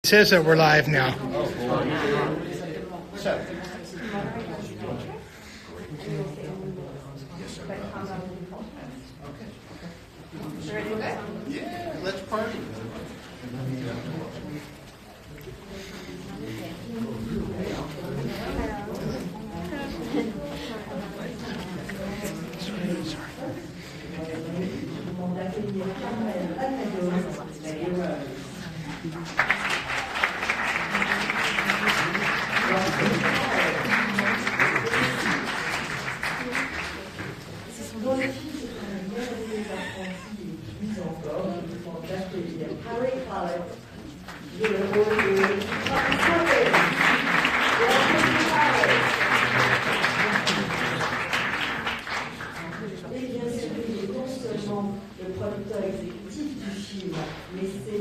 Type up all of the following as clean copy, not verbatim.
It says that we're live now. Yeah, let's party. Le producteur exécutif du film, mais c'est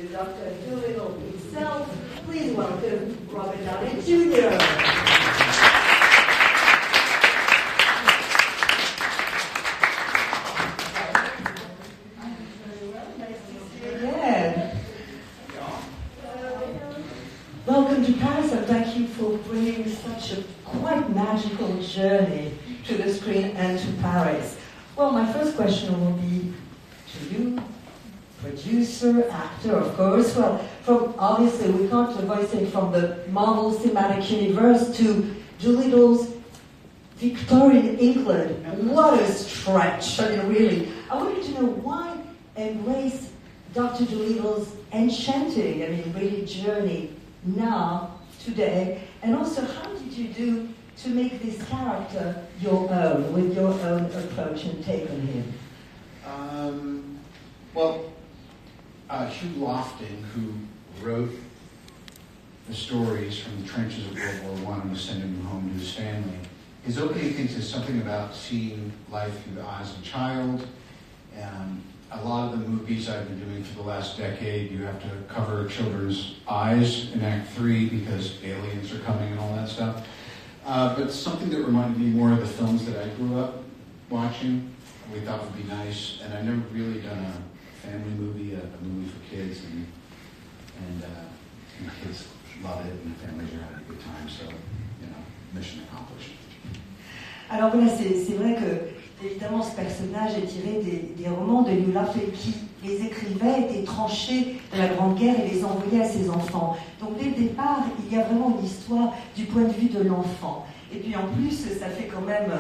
le Dr. Dolittle himself. Please welcome Robert Downey Jr. Welcome to Paris, and thank you for bringing such a quite magical journey to the screen and to Paris. Well, my first question will be to you, producer, actor, of course. Well, from obviously we can't avoid saying from the Marvel Cinematic Universe to Dolittle's Victorian England. What a stretch! I mean, really. I wanted to know why embrace Dr. Dolittle's enchanting, really journey now, today, and also how did you do to make this character your own, with your own approach and take on him? Hugh Lofting, who wrote the stories from the trenches of World War I and was sending them home to his family, his opening thing says something about seeing life through the eyes of a child. A lot of the movies I've been doing for the last decade, you have to cover children's eyes in Act 3 because aliens are coming and all that stuff. But something that reminded me more of the films that I grew up watching, we thought would be nice. And I've never really done a family movie, a movie for kids, and kids love it, and the families are having a good time. So, mission accomplished. Alors voilà, c'est vrai que, évidemment, ce personnage est tiré des romans de Hugh Lofting qui les écrivait, étaient tranchés de la Grande Guerre et les envoyait à ses enfants. Donc dès le départ, il y a vraiment une histoire du point de vue de l'enfant. Et puis en plus, ça fait quand même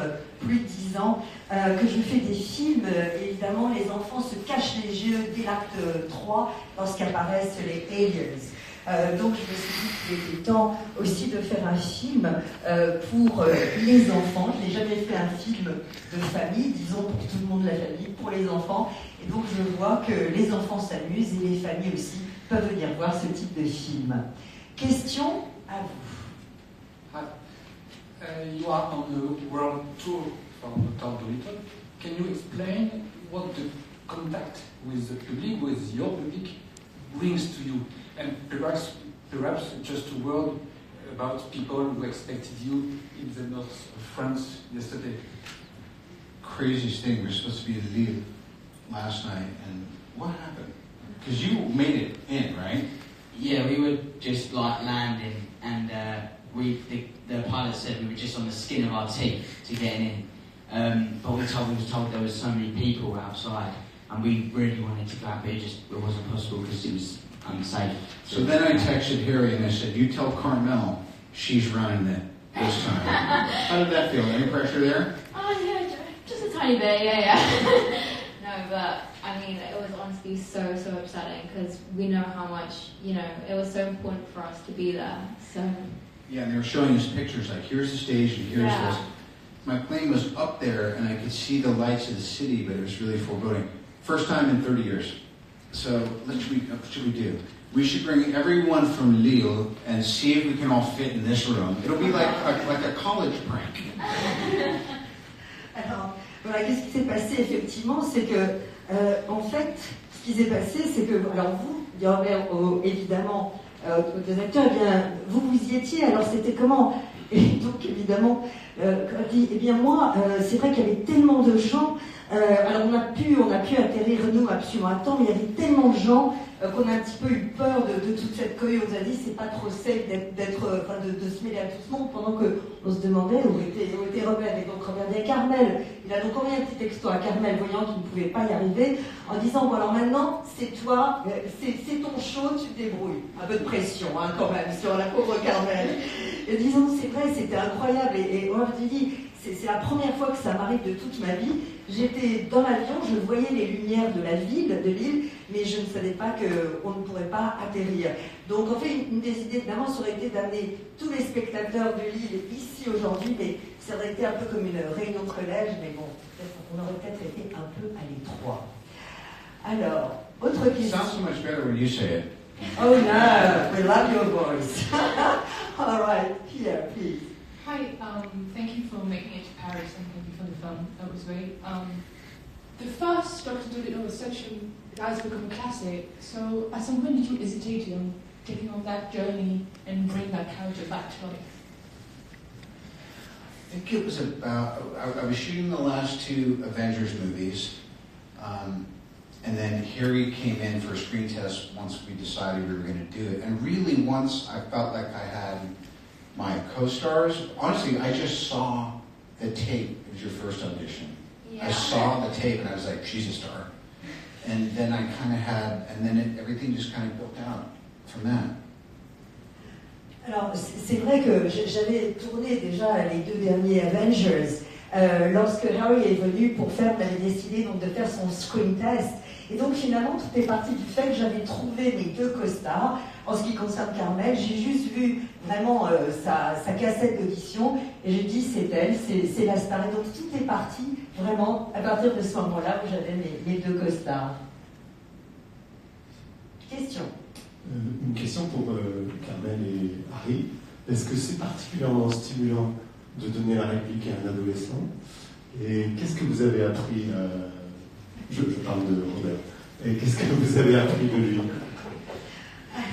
plus de 10 ans que je fais des films. Évidemment, les enfants se cachent les yeux dès l'acte 3 lorsqu'apparaissent les aliens. Donc je me suis dit qu'il était temps aussi de faire un film pour les enfants. Je n'ai jamais fait un film de famille, disons pour tout le monde de la famille, pour les enfants. Et donc je vois que les enfants s'amusent et les familles aussi peuvent venir voir ce type de film. Question à vous. You are on the world tour for Dr. Dolittle. Can you explain what the contact with the public, with your public, brings to you? And perhaps just a word about people who expected you in the north of France yesterday. Craziest thing, we were supposed to be in Lille last night, and what happened? Because you made it in, right? Yeah, we were just landing, and the pilot said we were just on the skin of our teeth to getting in. But we were told there was so many people outside, and we really wanted to go out, but it wasn't possible because it was unsafe. So then I texted Harry and I said, "You tell Carmel she's running it this time." How did that feel? Any pressure there? Oh yeah, just a tiny bit, yeah. No, but it was honestly so upsetting because we know how much, it was so important for us to be there. So. Yeah, and they were showing us pictures like, here's the stage and here's this. My plane was up there and I could see the lights of the city, but it was really foreboding. First time in 30 years. So what should we do? We should bring everyone from Lille and see if we can all fit in this room. It'll be like a college prank. Alors, voilà, qu'est-ce qui s'est passé effectivement, c'est que, en fait, ce qui s'est passé, c'est que, alors vous, il y aurait évidemment des acteurs, eh bien, vous y étiez, alors c'était comment? Et donc évidemment, dit, eh bien moi, c'est vrai qu'il y avait tellement de gens Alors on a pu atterrir nous absolument à temps, mais il y avait tellement de gens qu'on a un petit peu eu peur de toute cette cohue. On nous a dit c'est pas trop safe de se mêler à tout ce monde, pendant qu'on se demandait où était Robert. Et donc Robert dit à Carmel, il a donc envoyé un petit texto à Carmel, voyant qu'il ne pouvait pas y arriver, en disant bon alors maintenant c'est toi, c'est ton show, tu te débrouilles. Un peu de pression quand même sur la pauvre Carmel. Et disons c'est vrai, c'était incroyable. Et moi je dis c'est la première fois que ça m'arrive de toute ma vie. J'étais dans l'avion, je voyais les lumières de la ville, de l'île, mais je ne savais pas qu'on ne pourrait pas atterrir. Donc en fait, une des idées évidemment, ça aurait été d'amener tous les spectateurs de l'île ici aujourd'hui, mais ça aurait été un peu comme une réunion de collège, mais bon, on aurait peut-être été un peu à l'étroit. Alors, autre question. It sounds so much better when you say it. Oh no, we love your voice. All right, Pierre, please. Hi, thank you for making it to Paris and thank you for the film. That was great. The first Dr. Dolittle section has become a classic. So, at some point, did you hesitate on taking on that journey and bring that character back to life? I think it was about, I was shooting the last two Avengers movies, and then Harry came in for a screen test once we decided we were going to do it. And really, once I felt like I had my co-stars, honestly, I just saw the tape. It was your first audition. Yeah. I saw the tape and I was like, she's a star. And then I kind of had, and then everything just kind of built out from that. Alors, c'est vrai que j'avais tourné déjà les deux derniers Avengers. Lorsque Harry est venu pour faire, on avait décidé donc de faire son screen test. Et donc finalement, tout est parti du fait que j'avais trouvé mes deux costards. En ce qui concerne Carmel, j'ai juste vu vraiment sa cassette d'audition et j'ai dit c'est elle, c'est la star. Et donc tout est parti vraiment à partir de ce moment-là où j'avais mes deux costards. Question. Une question pour Carmel et Harry. Est-ce que c'est particulièrement stimulant de donner la réplique à un adolescent? Et qu'est-ce que vous avez appris je parle de Robert. Et qu'est-ce que vous avez appris de lui?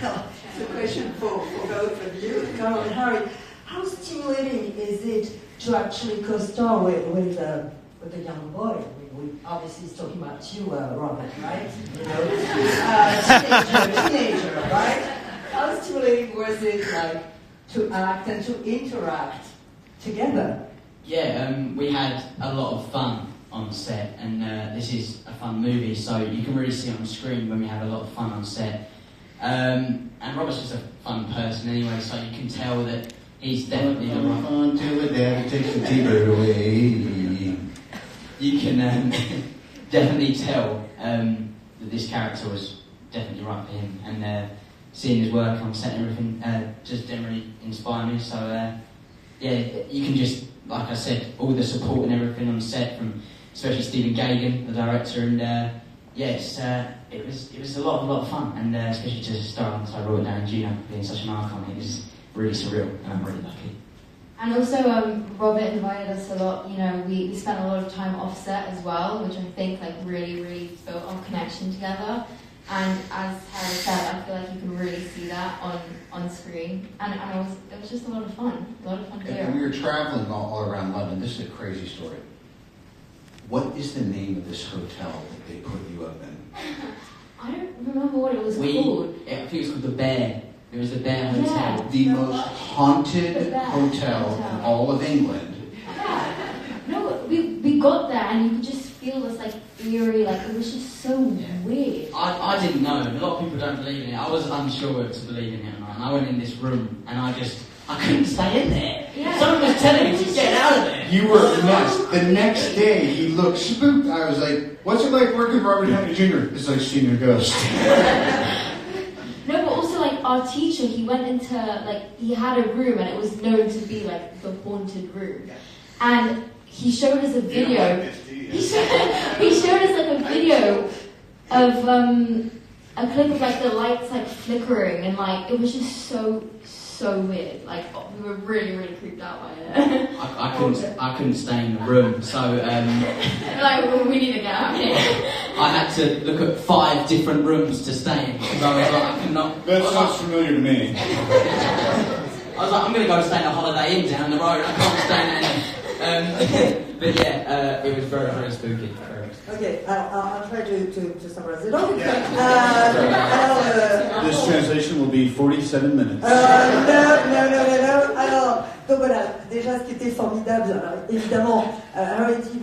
Alors, it's a question for both of you, Carl and Harry. How stimulating is it to actually co-star with a young boy? We obviously is talking about you, Robert, right? You know, teenager, right? How stimulating was it, like, to act and to interact together? Yeah, we had a lot of fun on set, and this is a fun movie, so you can really see on screen when we have a lot of fun on set. And Robert's just a fun person anyway, so you can tell that he's definitely the right. Until the dad takes the T-bird away. You can definitely tell that this character was definitely right for him, and seeing his work on set and everything just generally inspired me. So yeah, you can just, like I said, all the support and everything on set from especially Stephen Gagan, the director, and yes, it was a lot of fun, and especially to star alongside Robert Downey Jr. being such an icon, it was really surreal, and I'm really lucky. And also, Robert invited us a lot. You know, we spent a lot of time off set as well, which I think like really built our connection together. And as Harry said, I feel like you can really see that on screen. And it was just a lot of fun to do. And we were traveling all around London. This is a crazy story. What is the name of this hotel that they put you up in? I don't remember what it was called. I think it was called the Bear. It was the Bear Hotel. Yeah. The most haunted hotel in all of England. Yeah. No, we got there and you could just feel this like eerie, like it was just so weird. I didn't know. A lot of people don't believe in it. I was unsure whether to believe in it or not. And I went in this room and I couldn't stay in there. Yeah. Someone was telling me to get out of there. You were nuts. The next day, he looked spooked. I was like, what's it like working with Robert Downey Jr.? It's like seeing a ghost. No, but also like our teacher, he went into like he had a room and it was known to be like the haunted room, and he showed us a video. He showed us like a video of a clip of like the lights like flickering and like it was just so weird. Like we were really creeped out by it. I couldn't stay in the room, so like we need to get out of here. I had to look at 5 different rooms to stay in because I was like, I cannot. That sounds familiar to me. I was like, I'm going to go stay in a Holiday Inn down the road. I can't stay in there. But yeah, it was very, very spooky. Okay, I'll try to summarize it all. This translation will be 47 minutes. No. Alors, donc voilà, déjà ce qui était formidable, alors, évidemment, Harry dit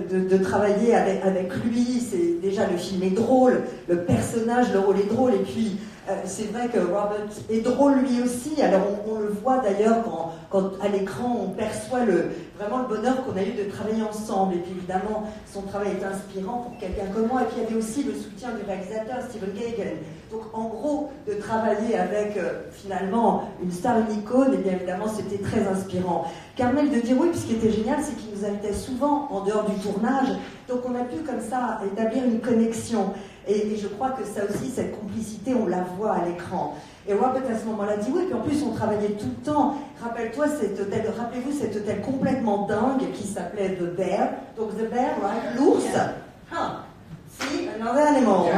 de travailler avec lui, c'est déjà le film est drôle, le personnage, le rôle est drôle, et puis c'est vrai que Robert est drôle lui aussi. Alors on le voit d'ailleurs quand à l'écran on perçoit vraiment le bonheur qu'on a eu de travailler ensemble. Et puis évidemment son travail est inspirant pour quelqu'un comme moi. Et puis il y avait aussi le soutien du réalisateur Stephen Gaghan. Donc en gros de travailler avec finalement une star, une icône, et bien évidemment c'était très inspirant. Carmel de dire oui, puis ce qui était génial c'est qu'il nous invitait souvent en dehors du tournage. Donc on a pu comme ça établir une connexion. Et je crois que ça aussi, cette complicité, on la voit à l'écran. Et Robert à ce moment-là dit oui, puis en plus on travaillait tout le temps. Rappelez-vous cet hôtel complètement dingue qui s'appelait The Bear. Donc The Bear, right? L'ours. See, another animal.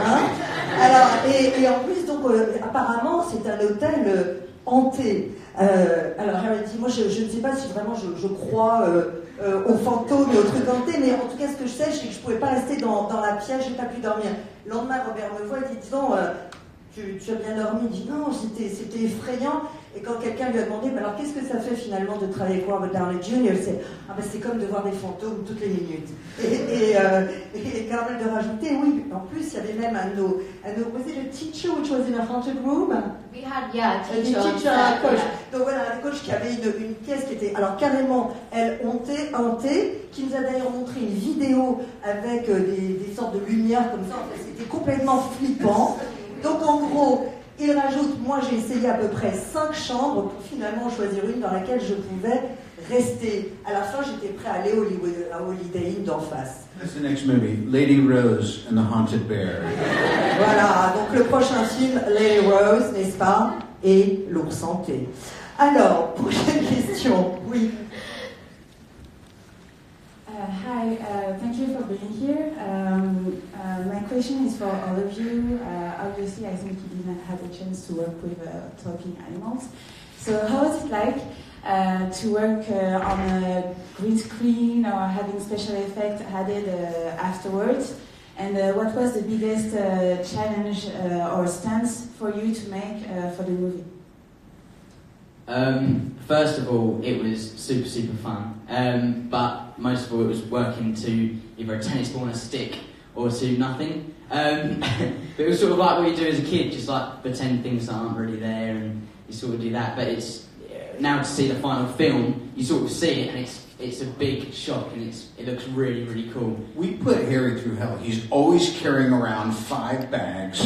Alors, et en plus, donc apparemment, c'est un hôtel hanté. Alors Harry dit, moi je ne sais pas si vraiment je crois aux fantômes et aux trucs hantés, mais en tout cas ce que je sais, c'est que je ne pouvais pas rester dans la pièce, je n'ai pas pu dormir. Le lendemain, Robert me voit et dit, disons, tu as bien dormi? Il dit, non, c'était effrayant. Et quand quelqu'un lui a demandé, mais alors qu'est-ce que ça fait finalement de travailler avec Robert Downey Jr., c'est comme de voir des fantômes toutes les minutes. Et Carmel de rajouter, oui, en plus il y avait même un de nos was it a teacher which was in a haunted room? We had, yeah, a Teacher teacher. coach. Donc voilà, un coach qui avait une pièce qui était, alors carrément, elle hantée, qui nous a d'ailleurs montré une vidéo avec des sortes de lumières comme ça. En fait, c'était complètement flippant. Donc en gros, il rajoute, moi j'ai essayé à peu près 5 chambres pour finalement choisir une dans laquelle je pouvais rester. À la fin, j'étais prêt à aller à Holiday Inn d'en face. That's the next movie, Lady Rose and the Haunted Bear. Voilà, donc le prochain film, Lady Rose, n'est-ce pas? Et l'ours hanté. Alors, prochaine question, oui. Hi, thank you for being here. My question is for all of you. Obviously, I think you didn't have a chance to work with talking animals. So how was it like to work on a green screen or having special effects added afterwards? And what was the biggest challenge or stance for you to make for the movie? First of all, it was super, super fun. But most of all, it was working to either a tennis ball and a stick or to nothing. But it was sort of like what you do as a kid, just like pretend things aren't really there and you sort of do that. But it's now to see the final film, you sort of see it and it's a big shock and it looks really, really cool. We put Harry through hell. He's always carrying around 5 bags.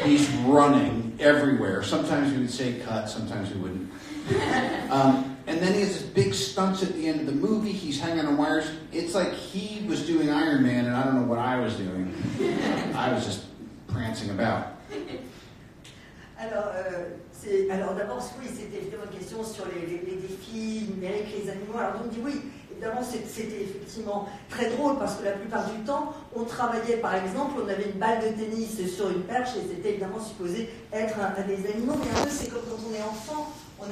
He's running everywhere. Sometimes we would say cut, sometimes we wouldn't. And then he has this big stunts at the end of the movie. He's hanging on wires. It's like he was doing Iron Man and I don't know what I was doing. I was just prancing about. Alors d'abord, oui, c'était évidemment une question sur les défis numériques, les animaux. Alors on me dit oui, évidemment c'était effectivement très drôle parce que la plupart du temps, on travaillait par exemple, on avait une balle de tennis sur une perche et c'était évidemment supposé être un des animaux. Mais un peu c'est comme quand on est enfant, on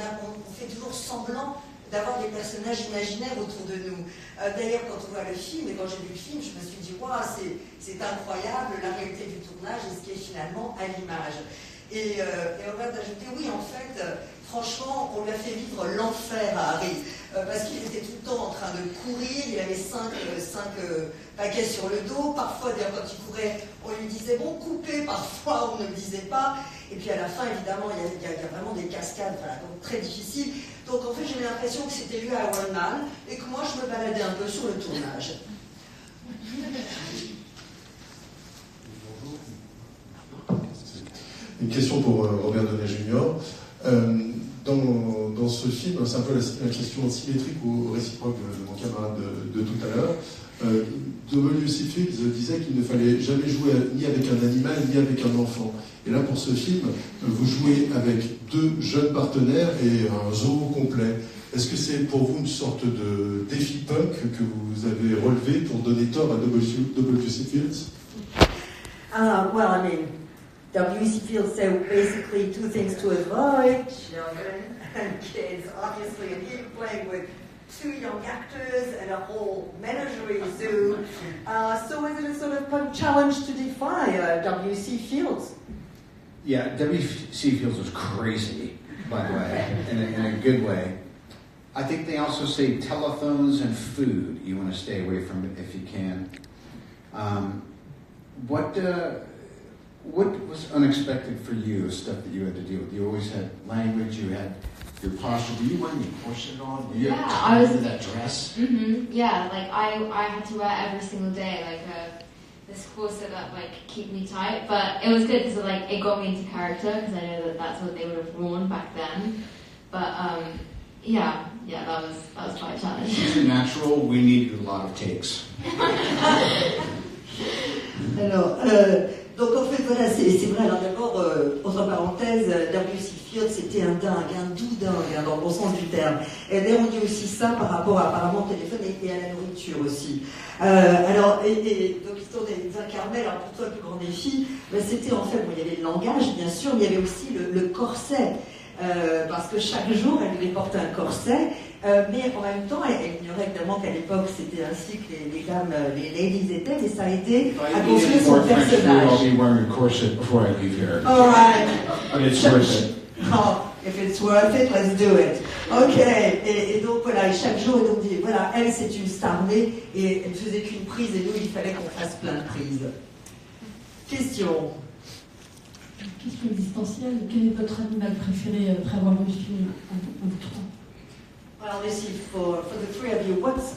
fait toujours semblant d'avoir des personnages imaginaires autour de nous. D'ailleurs, quand on voit le film, et quand j'ai vu le film, je me suis dit, waouh, c'est incroyable la réalité du tournage et ce qui est finalement à l'image. Et on va ajouter, oui, en fait, franchement, on lui a fait vivre l'enfer à Harry, parce qu'il était tout le temps en train de courir, il avait 5 paquets sur le dos, parfois, d'ailleurs, quand il courait, on lui disait, bon, coupez, parfois, on ne le disait pas, et puis à la fin, évidemment, il y a vraiment des cascades, voilà, donc très difficile. Donc, en fait, j'ai l'impression que c'était lui à One Man, et que moi, je me baladais un peu sur le tournage. Une question pour Robert Downey Jr. Dans ce film, c'est un peu la question symétrique ou réciproque de mon camarade de tout à l'heure. W.C. Fields disait qu'il ne fallait jamais jouer ni avec un animal ni avec un enfant. Et là, pour ce film, vous jouez avec 2 jeunes partenaires et un zoo complet. Est-ce que c'est pour vous une sorte de défi punk que vous avez relevé pour donner tort à W.C. Fields? Well, I mean, W.C. Fields said basically 2 things to avoid: children and kids, obviously, and he playing with 2 young actors and a whole menagerie zoo. So was it a sort of fun challenge to defy W.C. Fields? Yeah, W.C. Fields was crazy, by the way, in a good way. I think they also say telephones and food you want to stay away from it if you can. What was unexpected for you, stuff that you had to deal with? You always had language, you had your posture. Were you wearing your corset on? Were you I was in that dress? Yeah, like I had to wear every single day like this corset that like keep me tight. But it was good because it got me into character because I know that that's what they would have worn back then. But yeah, that was quite a challenge. It's natural. We needed a lot of takes. Alors, donc en fait, voilà, c'est vrai. Alors d'abord, entre parenthèses, W.C. Fields, c'était un dingue, un doux dingue, dans le bon sens du terme. Et d'ailleurs, on dit aussi ça par rapport apparemment au téléphone et à la nourriture aussi. Alors, donc l'histoire des incarnés, alors pour toi, le plus grand défi, c'était en fait, bon, il y avait le langage, bien sûr, mais il y avait aussi le corset. Parce que chaque jour, elle devait porter un corset, mais en même temps, elle ignorait évidemment qu'à l'époque, c'était ainsi que les dames, les ladies étaient, et ça a été à construire son personnage. I'll be wearing a corset before I leave here. All right. But it's worth it. Oh, if it's worth it, let's do it. Ok. Et donc voilà, et chaque jour, on dit, voilà, elle, c'est une star née, et elle faisait qu'une prise, et nous, il fallait qu'on fasse plein de prises. Question. Question existentielle, quel est votre animal préféré après avoir vu le film en vous trois? Well, let's see, for the three of you, what's